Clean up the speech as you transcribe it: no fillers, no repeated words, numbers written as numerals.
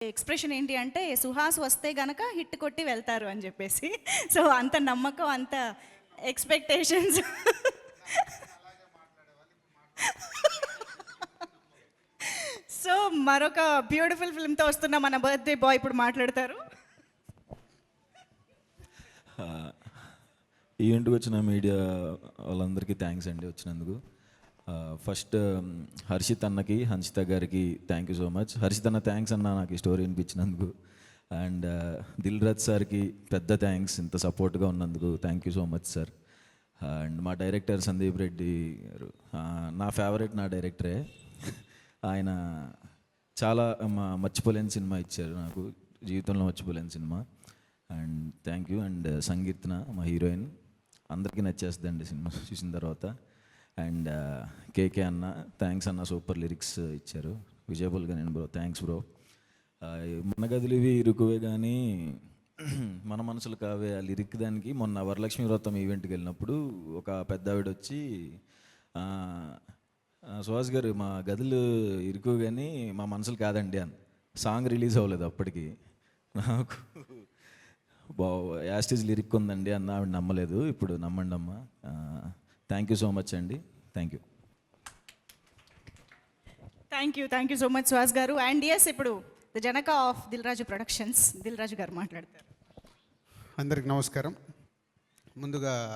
Expression ఏంటి అంటే సుహాస్ వస్తే గనక హిట్ కొట్టి వెళ్తారు అని చెప్పేసి. సో అంత నమ్మకం, అంత ఎక్స్పెక్టేషన్స్. సో మరొక బ్యూటిఫుల్ ఫిల్మ్తో వస్తున్న మన బర్త్డే బాయ్ ఇప్పుడు మాట్లాడతారు. ఈవెంట్కి వచ్చిన మీడియా వాళ్ళందరికీ థ్యాంక్స్ అండి వచ్చినందుకు. ఫస్ట్ హర్షిత్ అన్నకి, హన్షిత గారికి thank you so much. Harshit అన్న థ్యాంక్స్ అన్న నాకు ఈ స్టోరీ వినిపించినందుకు. అండ్ దిల్ రాజ్ సార్కి పెద్ద థ్యాంక్స్ ఇంత సపోర్ట్గా ఉన్నందుకు. Thank you so much sir. And మా డైరెక్టర్ సందీప్ రెడ్డి గారు నా ఫేవరెట్, నా డైరెక్టరే. ఆయన చాలా మర్చిపోలేని సినిమా ఇచ్చారు నాకు, జీవితంలో మర్చిపోలేని cinema. And thank you. And సంగీత్న మా హీరోయిన్ అందరికీ నచ్చేస్తుందండి సినిమా చూసిన తర్వాత. అండ్ కేకే అన్న థ్యాంక్స్ అన్న, సూపర్ లిరిక్స్ ఇచ్చారు. విజయబుల్గా నేను బ్రో, థ్యాంక్స్ బ్రో. మన గదులు ఇవి ఇరుకువే కానీ మన మనసులు కావే ఆ లిరిక్ దానికి. మొన్న వరలక్ష్మి వ్రతం ఈవెంట్కి వెళ్ళినప్పుడు ఒక పెద్ద ఆవిడ వచ్చి సుహాస్ గారు మా గదులు ఇరుకు కానీ మా మనసులు కాదండి అని. సాంగ్ రిలీజ్ అవ్వలేదు అప్పటికి. నాకు యాస్టేజ్ లిరిక్ ఉందండి అన్న, ఆవిడ నమ్మలేదు. ఇప్పుడు నమ్మండి అమ్మ. థ్యాంక్ యూ సో మచ్ అండి. Thank you. Thank you so much Suhas గారు. అండ్ ఎస్, ఇప్పుడు ద జనక ఆఫ్ దిల్ రాజు ప్రొడక్షన్స్ దిల్ రాజు గారు మాట్లాడతారు. అందరికి నమస్కారం. ముందుగా